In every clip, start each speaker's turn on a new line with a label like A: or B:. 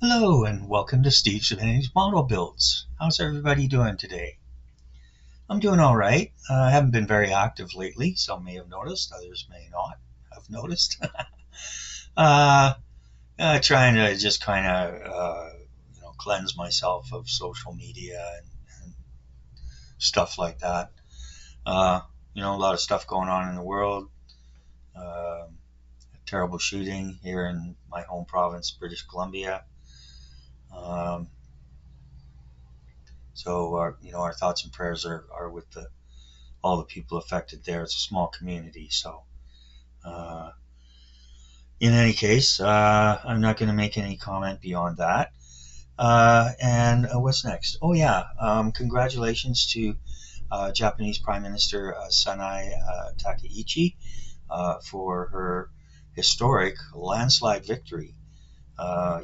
A: Hello and welcome to Steve's Advantage Model Builds. How's everybody doing today? I'm doing all right. I haven't been very active lately. Some may have noticed, others may not have noticed. uh, Trying to just kind of cleanse myself of social media and stuff like that. Uh, a lot of stuff going on in the world. A terrible shooting here in my home province, British Columbia. Um, So our thoughts and prayers are with all the people affected there. It's a small community, so uh, in any case, I'm not going to make any comment beyond that. And what's next? Oh yeah, congratulations to Japanese Prime Minister Sanai Takaichi for her historic landslide victory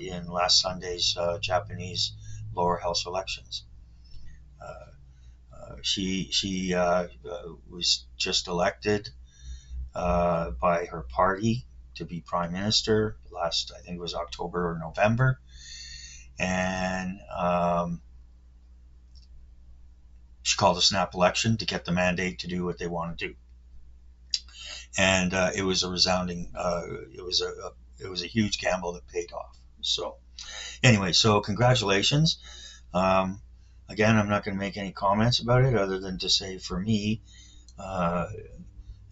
A: in last Sunday's Japanese lower house elections. Uh, she was just elected by her party to be prime minister last, I think it was October or November, and she called a snap election to get the mandate to do what they want to do, and it was a resounding, it was a huge gamble that paid off. So anyway, so congratulations. Um, Again, I'm not going to make any comments about it other than to say, for me, uh,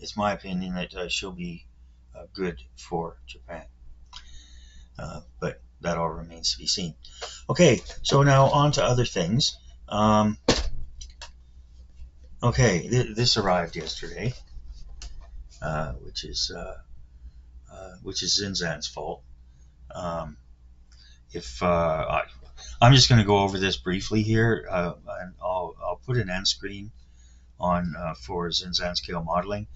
A: it's my opinion that she'll be good for Japan. But that all remains to be seen. Okay, so now on to other things. Okay, this arrived yesterday, which is Zinzan's fault. Um, if I'm just going to go over this briefly here, and I'll put an end screen on for Zinzan scale modeling.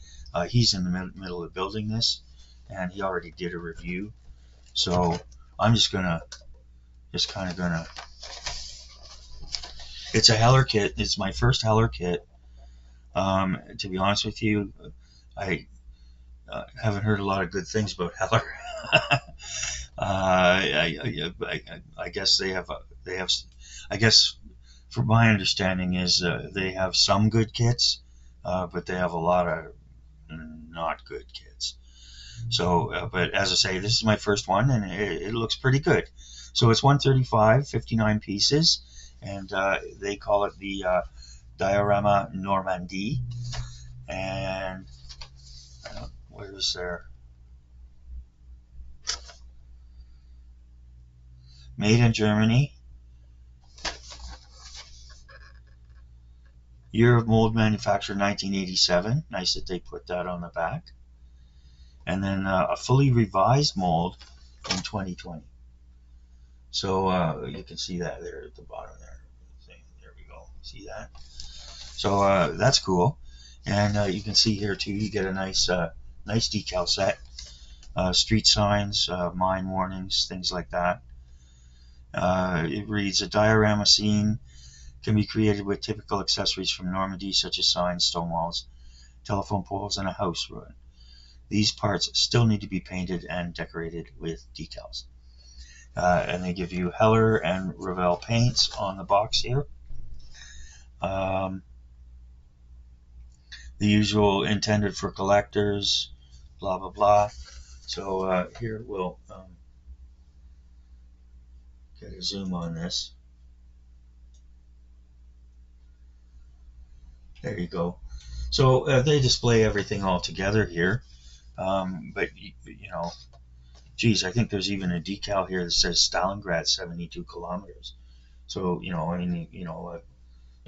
A: He's in the middle of building this, and he already did a review. So I'm just kind of gonna. It's a Heller kit. It's my first Heller kit. To be honest with you, I haven't heard a lot of good things about Heller. I guess they have. I guess, from my understanding, is they have some good kits, but they have a lot of not good kits. So, but as I say, this is my first one, and it looks pretty good. So it's 135, 59 pieces, and they call it the Diorama Normandie. And where is there? Made in Germany. Year of mold manufacture 1987. Nice that they put that on the back. And then a fully revised mold in 2020. So you can see that there at the bottom there. There we go. See that? So that's cool. And you can see here too, you get a nice decal set. Street signs, mine warnings, things like that. It reads, a diorama scene can be created with typical accessories from Normandy, such as signs, stone walls, telephone poles, and a house ruin. These parts still need to be painted and decorated with decals. And they give you Heller and Revell paints on the box here. The usual, intended for collectors, blah, blah, blah. So here we'll get a zoom on this. There you go. So they display everything all together here. But, geez, I think there's even a decal here that says Stalingrad 72 kilometers. So, I mean,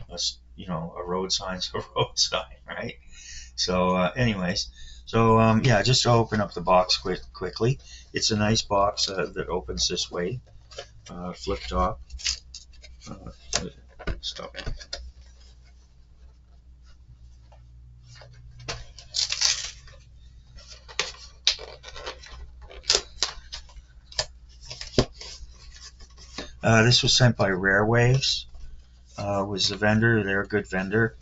A: a road sign's a road sign, right? So, anyways, so yeah, just to open up the box quickly. It's a nice box that opens this way, flip top. Stop it. This was sent by Rare Waves. Was the vendor. They're a good vendor.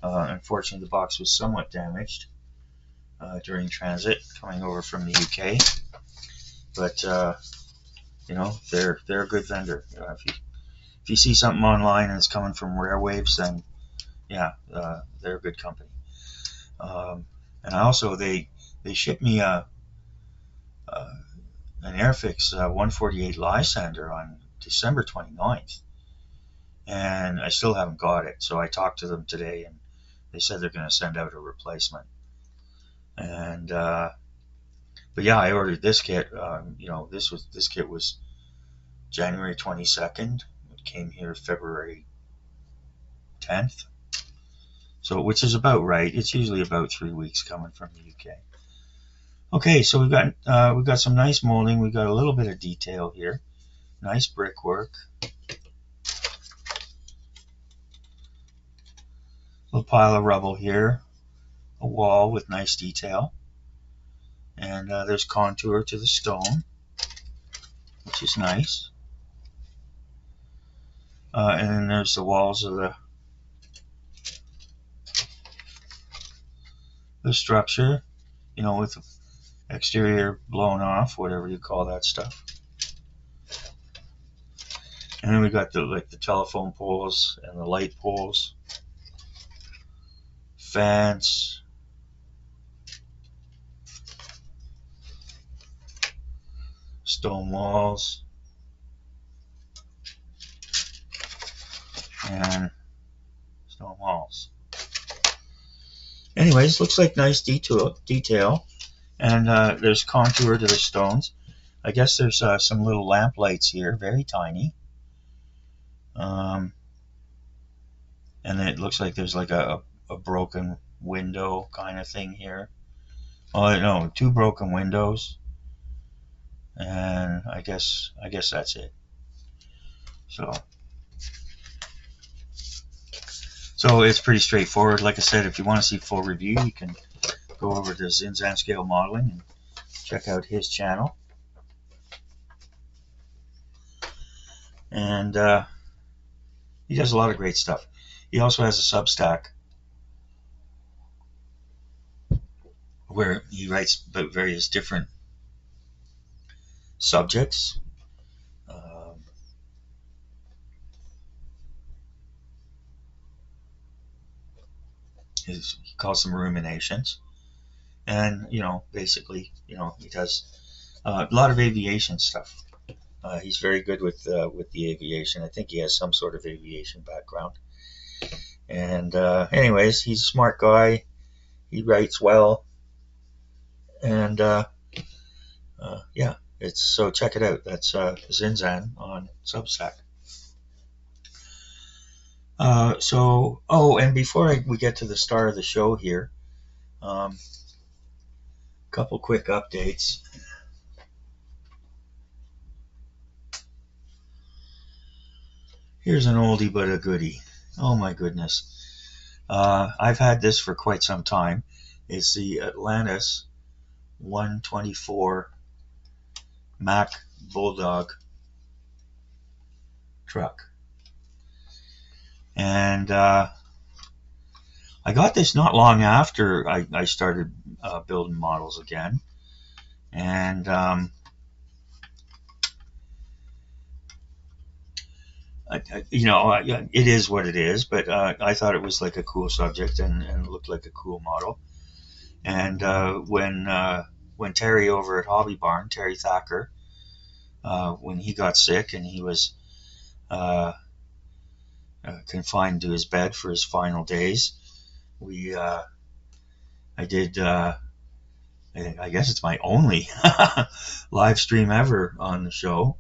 A: Unfortunately, the box was somewhat damaged during transit coming over from the UK. But You know, they're a good vendor. If you see something online and it's coming from Rare Waves, then yeah, they're a good company. And also they shipped me a an Airfix 148 Lysander on December 29th, and I still haven't got it. So I talked to them today, and they said they're going to send out a replacement. And but yeah, I ordered this kit. You know, this kit was January 22nd. It came here February 10th. So which is about right. It's usually about 3 weeks coming from the UK. Okay, so we've got some nice molding. We've got a little bit of detail here. Nice brickwork. A little pile of rubble here. A wall with nice detail. And there's contour to the stone, which is nice. And then there's the walls of the structure, you know, with the exterior blown off, whatever you call that stuff. And then we got the telephone poles and the light poles, fence, stone walls, and stone walls. Anyways, looks like nice detail. And there's contour to the stones. I guess there's some little lamp lights here, very tiny. And it looks like there's like a broken window kind of thing here. Oh no, 2 broken windows. And I guess that's it. So it's pretty straightforward. Like I said, if you want to see full review, you can go over to Zinzan Scale Modeling and check out his channel. And he does a lot of great stuff. He also has a Substack where he writes about various different subjects. He calls them ruminations. And, you know, basically, you know, he does a lot of aviation stuff. He's very good with the aviation. I think he has some sort of aviation background. And anyways, he's a smart guy. He writes well. And yeah, so check it out. That's Zinzan on Substack. And before we get to the star of the show here, couple quick updates. Here's an oldie but a goodie. Oh my goodness. I've had this for quite some time. It's the Atlantis 124 Mack Bulldog truck. And I got this not long after I started building models again. And you know, it is what it is, but I thought it was like a cool subject and looked like a cool model. And when Terry over at Hobby Barn, Terry Thacker, when he got sick and he was confined to his bed for his final days, I did, I guess it's my only live stream ever on the show,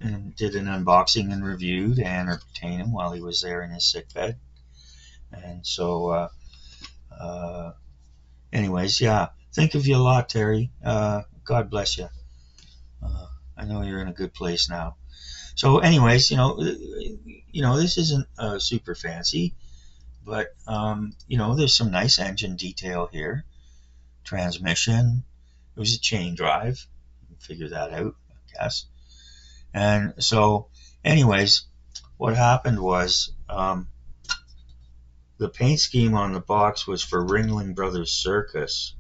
A: and did an unboxing and review to entertain him while he was there in his sick bed. And so, anyways, yeah, think of you a lot, Terry. God bless you. I know you're in a good place now. So, anyways, you know, this isn't super fancy, but you know, there's some nice engine detail here. Transmission. It was a chain drive. Figure that out, I guess. And so, anyways, what happened was the paint scheme on the box was for Ringling Brothers Circus.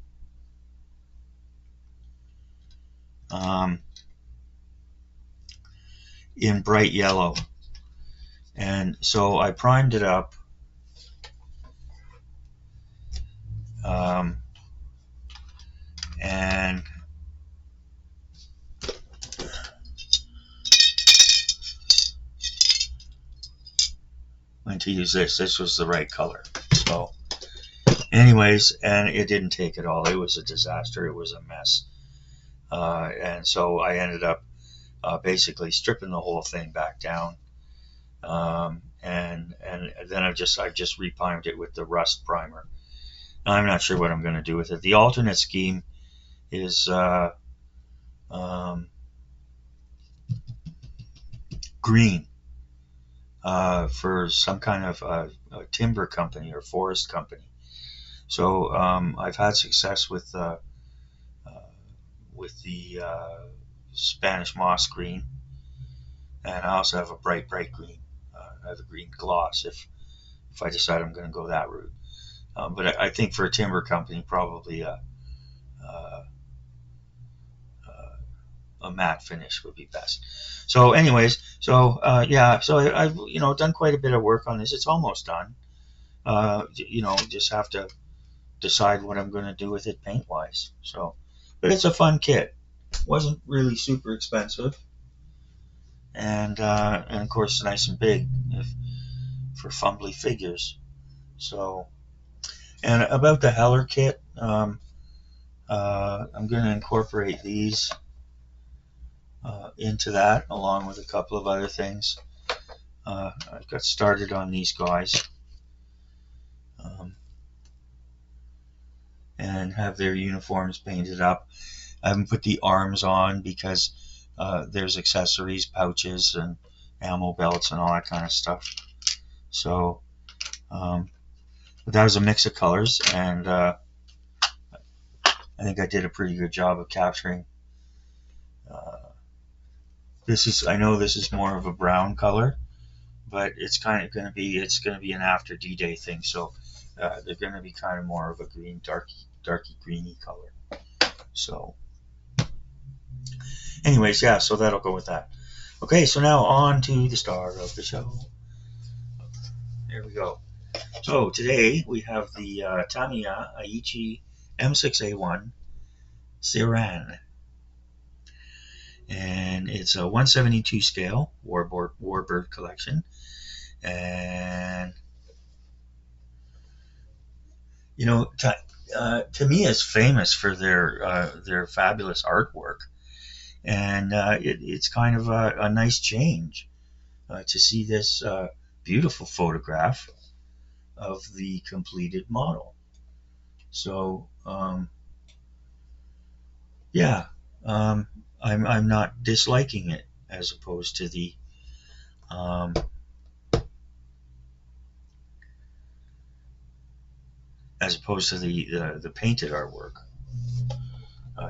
A: in bright yellow. And so I primed it up. And went to use this. This was the right color. So anyways, and it didn't take at all. It was a disaster. It was a mess. And so I ended up basically stripping the whole thing back down. And then I just reprimed it with the rust primer. Now, I'm not sure what I'm going to do with it. The alternate scheme is green for some kind of a timber company or forest company. So I've had success with the Spanish moss green, and I also have a bright green. I have a green gloss if I decide I'm going to go that route. But I think for a timber company, probably a matte finish would be best. So anyways, yeah, so I've done quite a bit of work on this. It's almost done. Just have to decide what I'm going to do with it paint wise. So, but it's a fun kit. Wasn't really super expensive, and of course nice and big for fumbly figures. So, and about the Heller kit, I'm going to incorporate these into that, along with a couple of other things. I got started on these guys, and have their uniforms painted up. I haven't put the arms on because there's accessories, pouches, and ammo belts, and all that kind of stuff. So, but that was a mix of colors, and I think I did a pretty good job of capturing. I know this is more of a brown color, but it's kind of going to be an after D-Day thing, so they're going to be kind of more of a green, darky greeny color. So anyways, yeah, so that'll go with that. Okay, so now on to the star of the show. There we go. So today we have the Tamiya Aichi M6A1 Siran. And it's a 172 scale warbird collection. And Tamiya is famous for their fabulous artwork, and it's kind of a nice change to see this beautiful photograph of the completed model. So yeah, I'm not disliking it as opposed to the painted artwork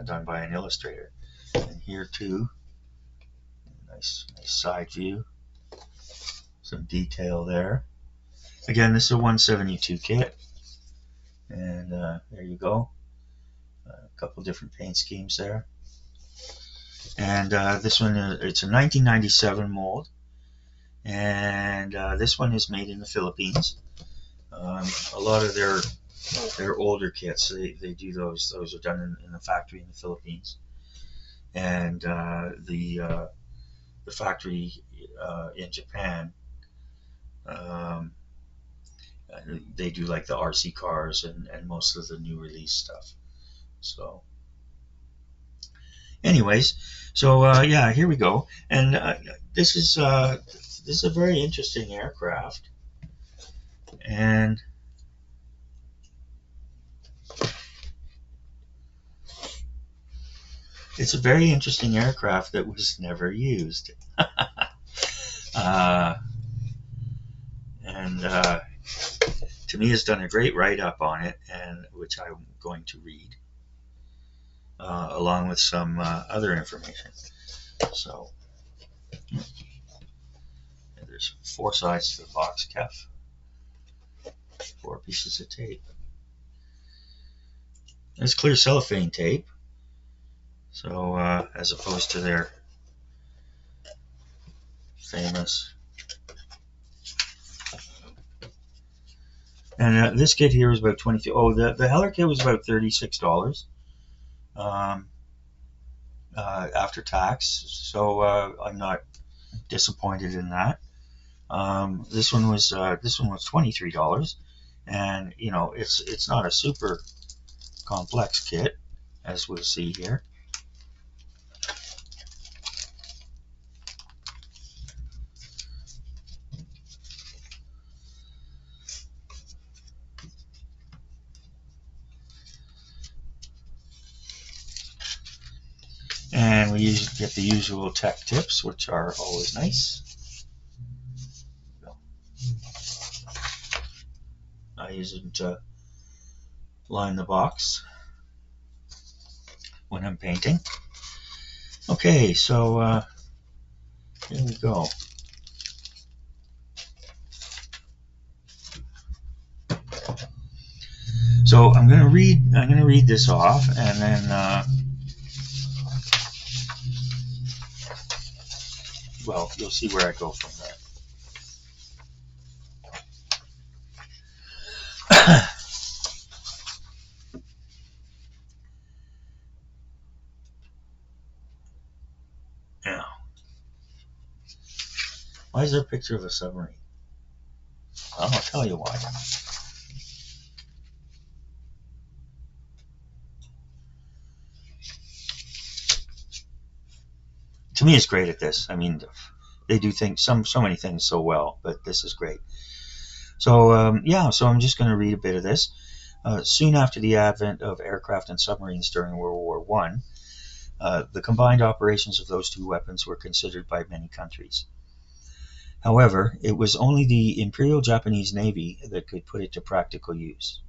A: done by an illustrator. And here too, nice side view, some detail there. Again, this is a 172 kit, and there you go. A couple different paint schemes there. And this one, it's a 1997 mold, and this one is made in the Philippines. A lot of their older kits, they do those are done in the factory in the Philippines, and the factory in Japan, they do like the RC cars and most of the new release stuff. So anyways, so yeah, here we go. And this is a very interesting aircraft, and it's a very interesting aircraft that was never used. And Tamiya's done a great write-up on it, and which I'm going to read, along with some other information. So there's 4 sides to the box, Kef. 4 pieces of tape. It's clear cellophane tape, so as opposed to their famous. And this kit here is about 22. Oh, the Heller kit was about $36 after tax. So I'm not disappointed in that. This one was $23, and you know it's not a super complex kit, as we'll see here. And we get the usual tech tips, which are always nice. I use them to line the box when I'm painting. Okay, so here we go. So I'm gonna read this off, and then well, you'll see where I go from there. Now, why is there a picture of a submarine? I'll tell you why. Tamiya is great at this. I mean, they do things, so many things so well, but this is great. So yeah, so I'm just going to read a bit of this. Soon after the advent of aircraft and submarines during World War I, the combined operations of those two weapons were considered by many countries. However, it was only the Imperial Japanese Navy that could put it to practical use.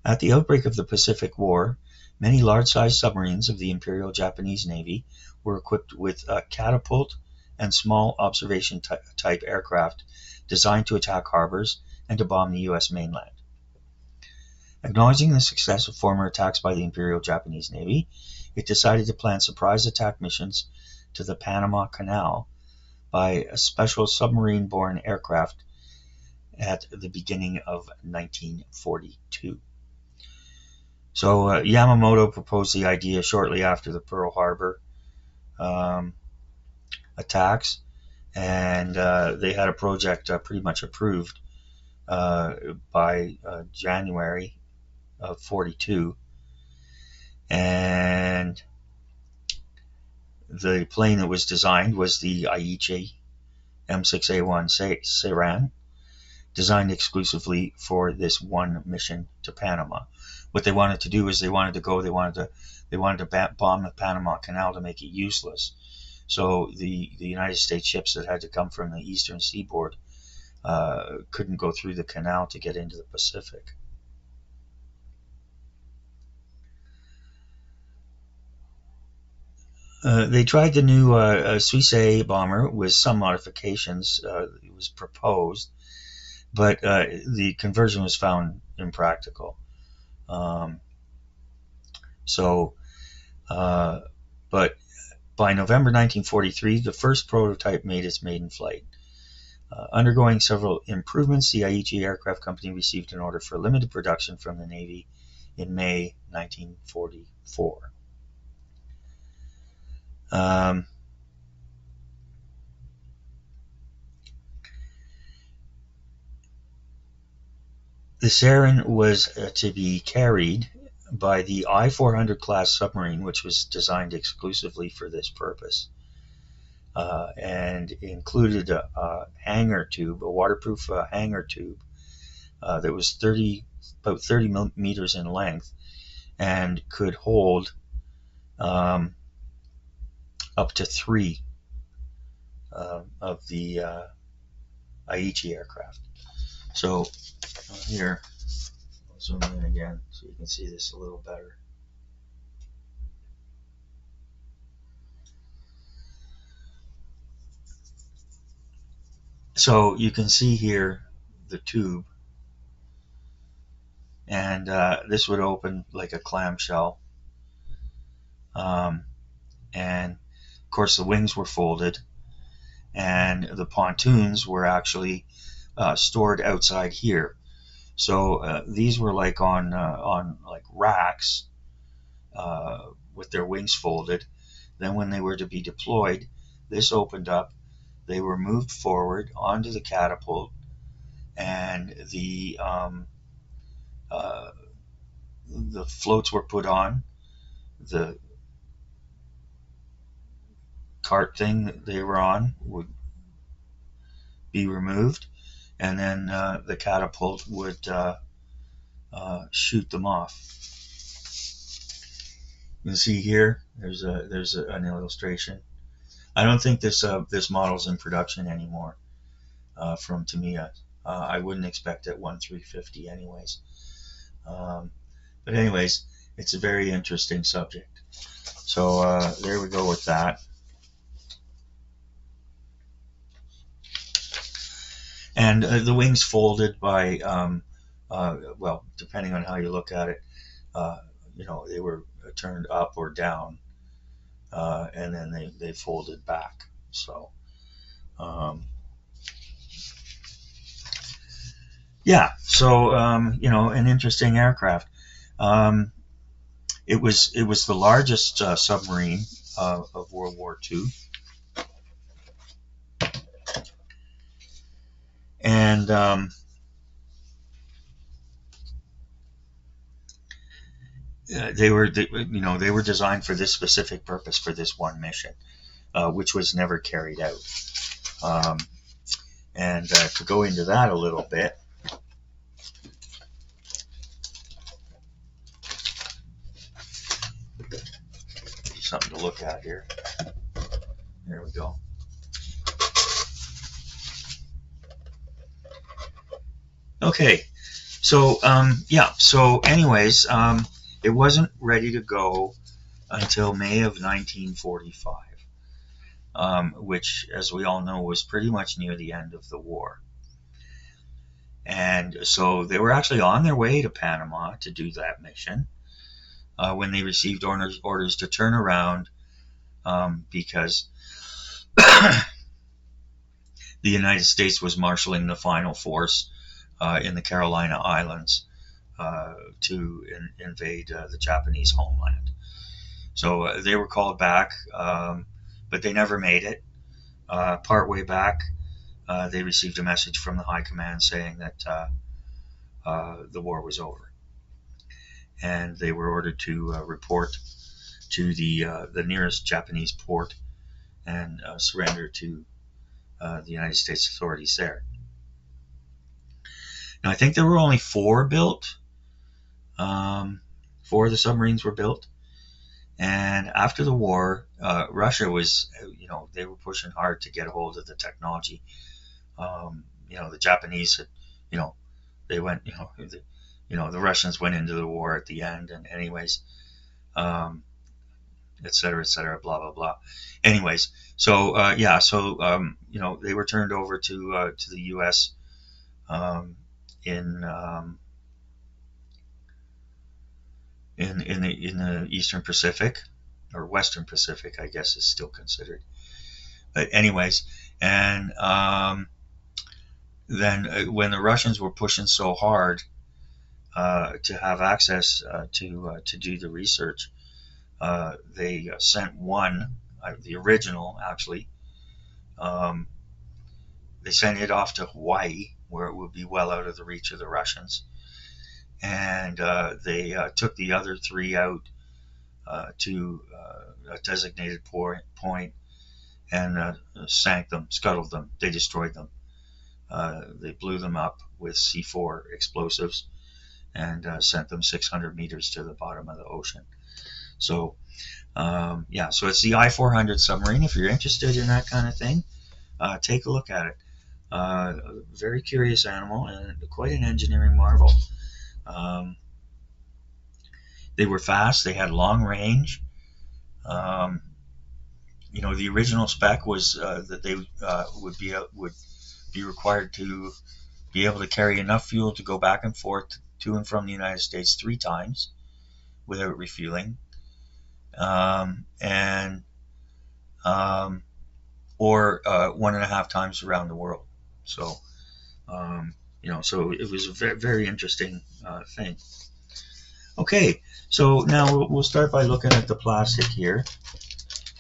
A: At the outbreak of the Pacific War, many large-sized submarines of the Imperial Japanese Navy were equipped with catapult and small observation-type aircraft designed to attack harbors and to bomb the U.S. mainland. Acknowledging the success of former attacks by the Imperial Japanese Navy, it decided to plan surprise attack missions to the Panama Canal by a special submarine-borne aircraft at the beginning of 1942. So Yamamoto proposed the idea shortly after the Pearl Harbor attacks, and they had a project pretty much approved by January of 42, and the plane that was designed was the Aichi M6A1 Saran, designed exclusively for this one mission to Panama. What they wanted to do is they wanted to bomb the Panama Canal to make it useless. So the United States ships that had to come from the eastern seaboard couldn't go through the canal to get into the Pacific. They tried the new Swiss A bomber with some modifications. It was proposed, but the conversion was found impractical. But by November 1943, the first prototype made its maiden flight. Undergoing several improvements, the Aichi Aircraft Company received an order for limited production from the Navy in May 1944. The Saran was to be carried by the I-400 class submarine, which was designed exclusively for this purpose, and included a hangar tube, a waterproof hangar tube that was about 30 meters in length and could hold up to 3 of the Aichi aircraft. So here, I'll zoom in again so you can see this a little better. So you can see here the tube, and this would open like a clamshell, and of course the wings were folded, and the pontoons were actually stored outside here. So these were like on like racks with their wings folded. Then when they were to be deployed, this opened up. They were moved forward onto the catapult, and the floats were put on. The cart thing that they were on would be removed, and then the catapult would shoot them off. You can see here. There's an illustration. I don't think this model's in production anymore from Tamiya. I wouldn't expect it 1/350 anyways. But anyways, it's a very interesting subject. So there we go with that. And the wings folded by, well, depending on how you look at it, they were turned up or down, and then they folded back. So, yeah, so an interesting aircraft. It was the largest submarine of World War II, and they were designed for this specific purpose, for this one mission, which was never carried out. And to go into that a little bit, something to look at here. There we go. Okay, so yeah. So anyways, it wasn't ready to go until May of 1945, which, as we all know, was pretty much near the end of the war. And so they were actually on their way to Panama to do that mission when they received orders to turn around because the United States was marshaling the final force in the Carolina Islands to invade the Japanese homeland. So they were called back, but they never made it. Partway back, they received a message from the high command saying that the war was over, and they were ordered to report to the nearest Japanese port and surrender to the United States authorities there. Now, I think there were only 4 built. 4 of the submarines were built. And after the war, Russia was, they were pushing hard to get a hold of the technology. The Japanese had, they went, the Russians went into the war at the end, and anyways, et cetera, blah, blah, blah. Anyways, so, they were turned over to the U.S. In the Eastern Pacific, or Western Pacific, I guess is still considered. But anyways, and then when the Russians were pushing so hard to have access to do the research, they sent one, the original actually. They sent it off to Hawaii, where it would be well out of the reach of the Russians. And they took the other 3 out to a designated point and sank them, scuttled them. They destroyed them. They blew them up with C4 explosives and sent them 600 meters to the bottom of the ocean. So, so it's the I-400 submarine. If you're interested in that kind of thing, take a look at it. Very curious animal and quite an engineering marvel. They were fast. They had long range. The original spec was that they would be required to be able to carry enough fuel to go back and forth to and from the United States 3 times without refueling. or 1.5 times around the world. So, so it was a very, very interesting thing. Okay, so now we'll start by looking at the plastic here,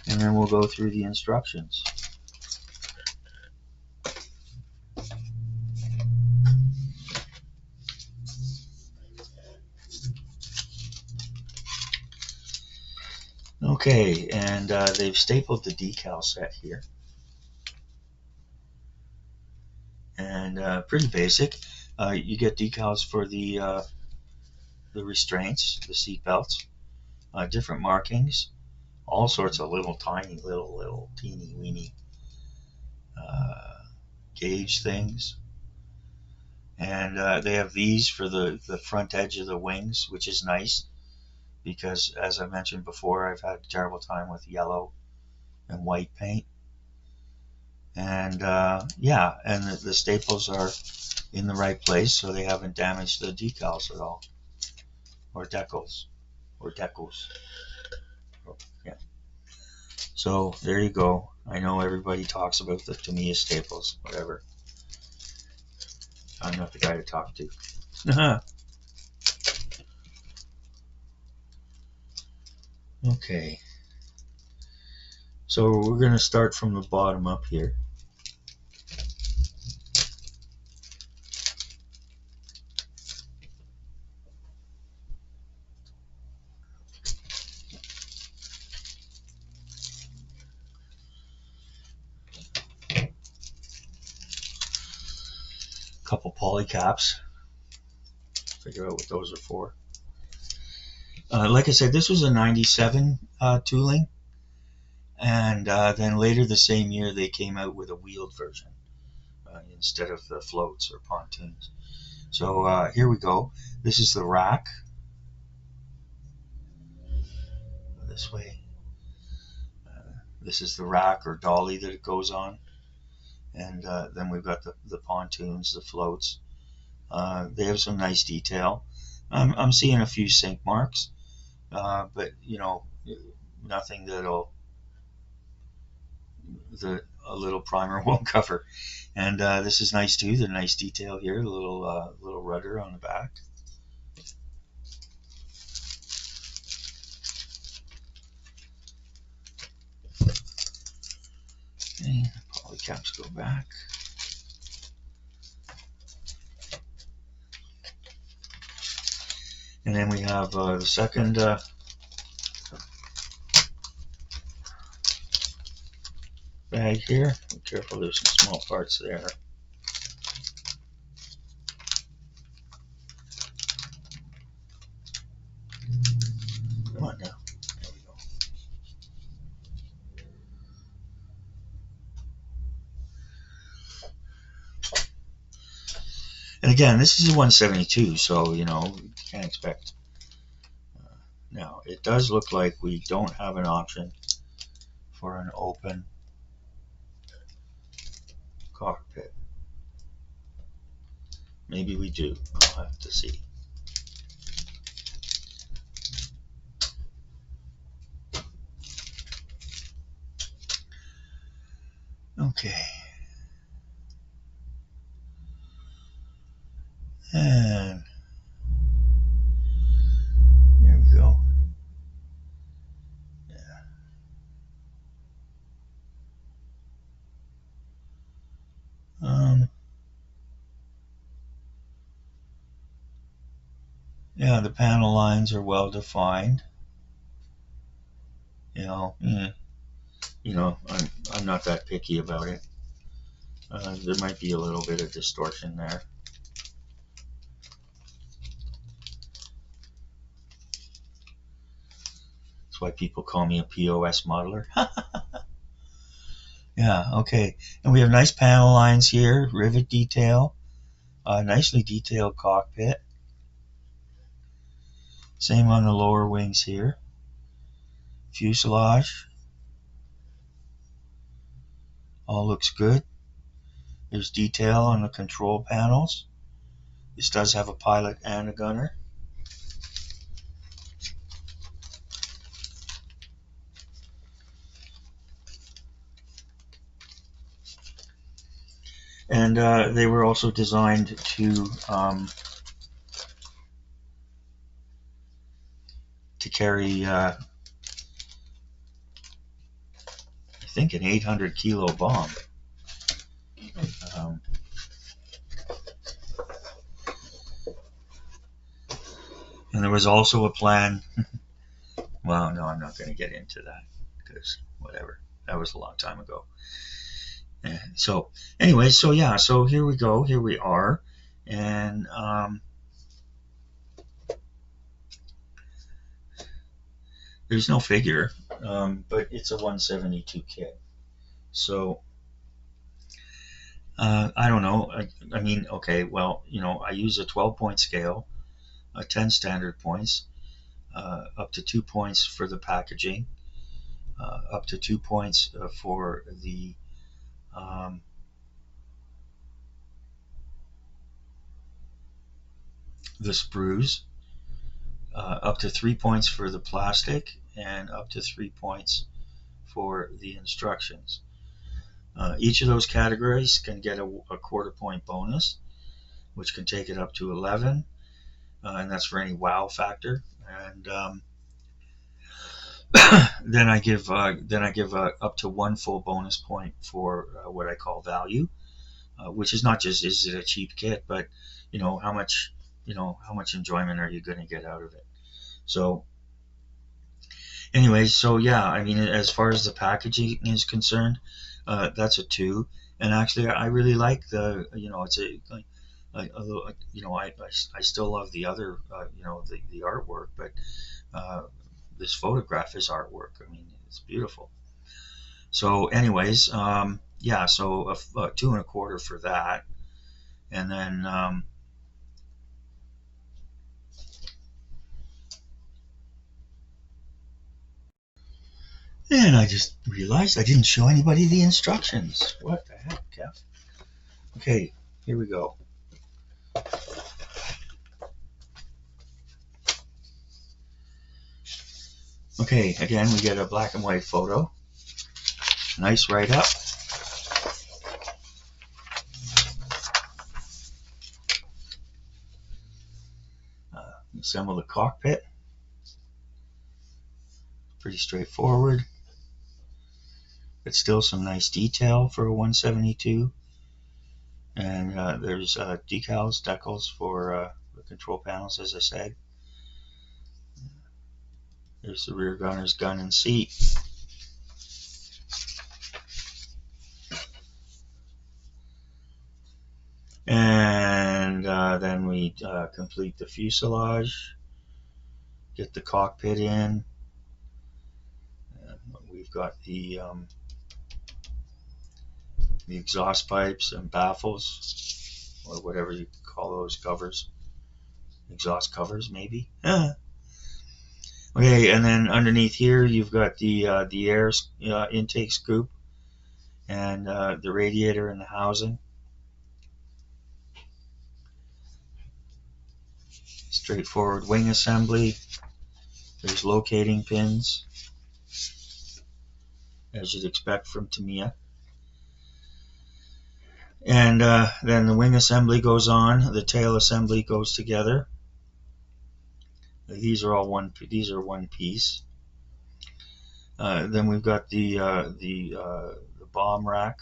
A: and then we'll go through the instructions. Okay, and they've stapled the decal set here. And pretty basic. You get decals for the restraints, the seat belts, different markings, all sorts of little tiny, little teeny weeny gauge things. And they have these for the front edge of the wings, which is nice because, as I mentioned before, I've had a terrible time with yellow and white paint. And yeah, and the staples are in the right place, so they haven't damaged the decals at all, or decals. Yeah. So there you go. I know everybody talks about the Tamiya staples, whatever. I'm not the guy to talk to. Okay. So we're going to start from the bottom up here. Couple poly caps. Figure out what those are for. Like I said, this was a 97 tooling, and then later the same year they came out with a wheeled version instead of the floats or pontoons. So here we go. This is the rack. This way. This is the rack or dolly that it goes on. And then we've got the pontoons, the floats. They have some nice detail. I'm seeing a few sink marks, but nothing that a little primer won't cover. And this is nice too. The nice detail here, a little rudder on the back. Okay, poly caps go back. And then we have the second bag here. Be careful, there's some small parts there. Come on now. There we go. And again, this is a 172, so you can't expect. Now, it does look like we don't have an option for an open cockpit. Maybe we do. I'll have to see. Okay. And there we go. Yeah, the panel lines are well defined. I'm not that picky about it. There might be a little bit of distortion there. That's why people call me a POS modeler. Yeah, okay. And we have nice panel lines here, rivet detail, nicely detailed cockpit. Same on the lower wings here. Fuselage. All looks good. There's detail on the control panels. This does have a pilot and a gunner. And they were also designed to carry, I think, an 800 kilo bomb. Um, and there was also a plan. Well, no, I'm not going to get into that because whatever. That was a long time ago. And so, anyway, so yeah, so here we go. Here we are. And there's no figure, but it's a 172 kit. So I don't know. I mean, okay, well, I use a 12-point scale, 10 standard points, up to 2 points for the packaging, up to 2 points for the sprues, up to 3 points for the plastic, and up to 3 points for the instructions. Each of those categories can get a quarter point bonus, which can take it up to 11, and that's for any wow factor. And then I give up to 1 full bonus point for what I call value, which is not just is it a cheap kit, but how much enjoyment are you going to get out of it. So anyway, so yeah, I mean, as far as the packaging is concerned, that's a 2. And actually, I really like the it's a little, I still love the other the artwork, but this photograph is artwork. I mean, it's beautiful. So anyways, yeah, so a 2 1/4 for that. And then and I just realized I didn't show anybody the instructions. What the heck, Kev? Okay, here we go. Okay, again, we get a black and white photo. Nice write-up. Assemble the cockpit. Pretty straightforward, but still some nice detail for a 172. And there's decals for the control panels, as I said. There's the rear gunner's gun and seat. And then we complete the fuselage, get the cockpit in. We've got the exhaust pipes and baffles, or whatever you call those covers. Exhaust covers, maybe. Okay, and then underneath here you've got the air intake scoop and the radiator and the housing. Straightforward wing assembly. There's locating pins, as you'd expect from Tamiya. And then the wing assembly goes on. The tail assembly goes together. These are all one piece. Then we've got the bomb rack,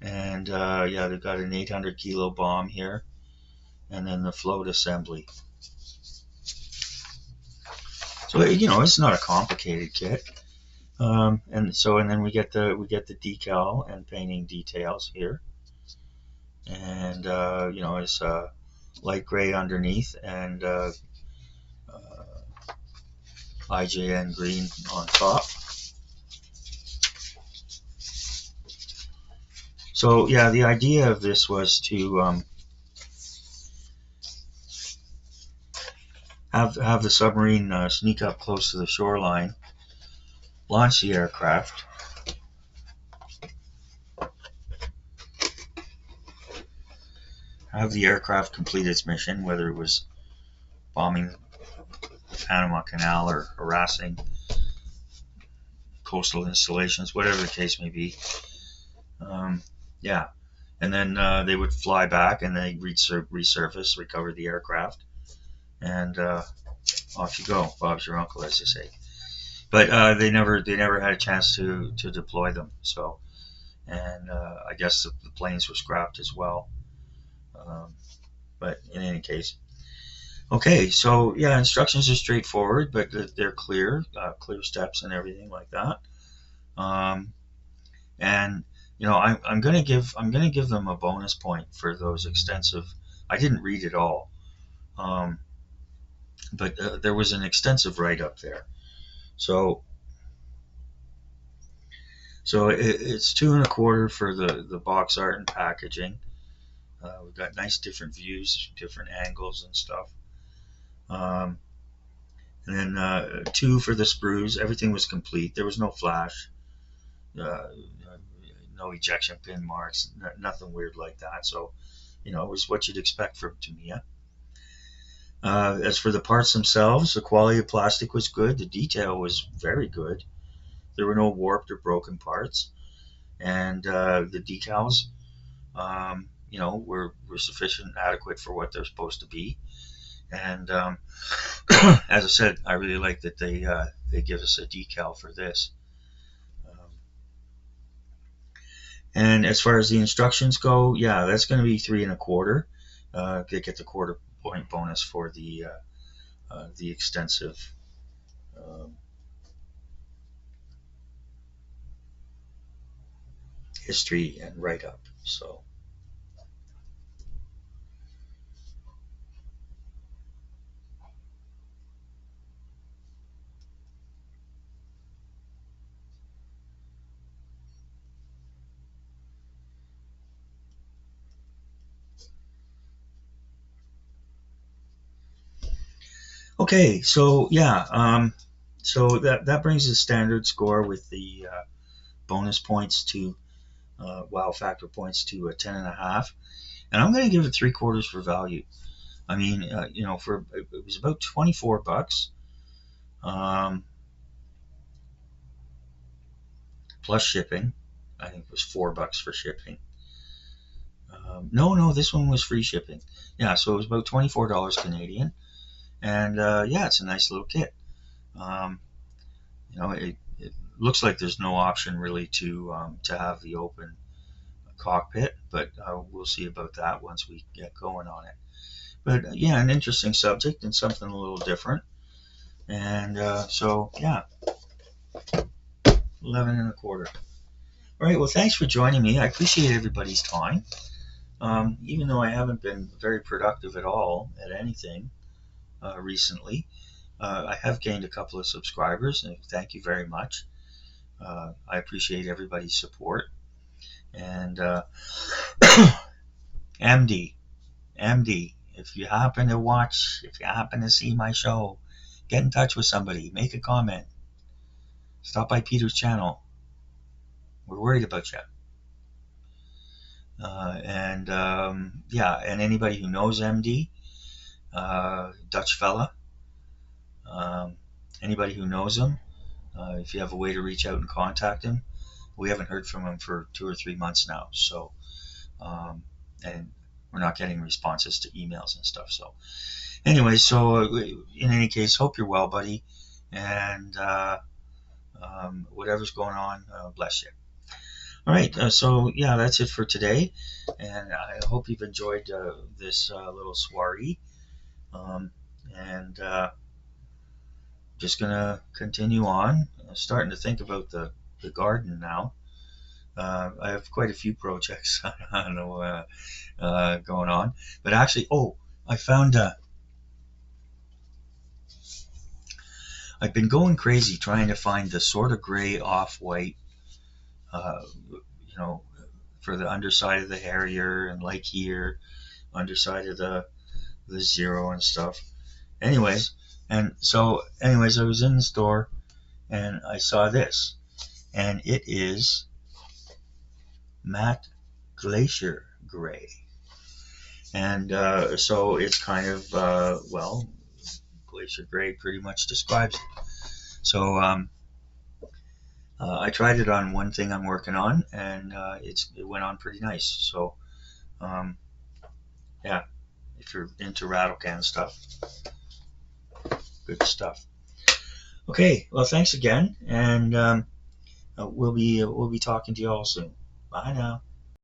A: and yeah, they've got an 800 kilo bomb here, and then the float assembly. So it's not a complicated kit. And then we get the decal and painting details here, and it's light gray underneath and IJN green on top. So yeah, the idea of this was to have the submarine sneak up close to the shoreline, launch the aircraft, have the aircraft complete its mission, whether it was bombing the Panama Canal or harassing coastal installations, whatever the case may be. Yeah, and then they would fly back and they resurface, recover the aircraft, and off you go. Bob's your uncle, as they say. But they never had a chance to deploy them. So, and I guess the planes were scrapped as well. Um, but in any case, okay. So yeah, instructions are straightforward, but they're clear, clear steps and everything like that. Um, and I'm gonna give them a bonus point for those extensive. I didn't read it all, um, but there was an extensive write up there. So it's 2.25 for the box art and packaging. We've got nice different views, different angles and stuff. Um, and then 2 for the sprues. Everything was complete. There was no flash, uh, no ejection pin marks, nothing weird like that. So, it was what you'd expect from Tamiya. As for the parts themselves, the quality of plastic was good. The detail was very good. There were no warped or broken parts, and the decals, were sufficient, and adequate for what they're supposed to be. And as I said, I really like that they give us a decal for this. Um, and as far as the instructions go, yeah, that's going to be 3.25. They get the quarter point bonus for the extensive um, history and write up. So okay, so yeah, so that brings the standard score with the bonus points to wow factor points to 10.5, and I'm going to give it 3/4 for value. I mean, for it was about $24 um, plus shipping. I think it was $4 for shipping. No, this one was free shipping. Yeah, so it was about $24 Canadian, and yeah, it's a nice little kit. Um, it looks like there's no option really to have the open cockpit, but we'll see about that once we get going on it. But yeah, an interesting subject and something a little different. And so yeah, 11.25. All right. Well, thanks for joining me. I appreciate everybody's time. Even though I haven't been very productive at all at anything recently, I have gained a couple of subscribers, and thank you very much. I appreciate everybody's support. And MD, MD, if you happen to watch, if you happen to see my show, get in touch with somebody, make a comment, stop by Peter's channel. We're worried about you. And yeah, and anybody who knows MD, Dutch fella, anybody who knows him, if you have a way to reach out and contact him, we haven't heard from him for 2 or 3 months now. So, and we're not getting responses to emails and stuff. So, anyway, so in any case, hope you're well, buddy, and whatever's going on, bless you. All right, so yeah, that's it for today, and I hope you've enjoyed this little soiree. And just gonna continue on. I'm starting to think about the garden now. I have quite a few projects I don't know going on, but actually, I found. I've been going crazy trying to find the sort of gray off-white, uh, you know, for the underside of the Harrier, and like here, underside of the Zero and stuff. Anyways, I was in the store and I saw this, and it is matte glacier gray, and so it's kind of glacier gray pretty much describes it. So I tried it on one thing I'm working on, and it went on pretty nice. So um, yeah, if you're into rattle can stuff, good stuff. Okay, well, thanks again, and we'll be talking to you all soon. Bye now.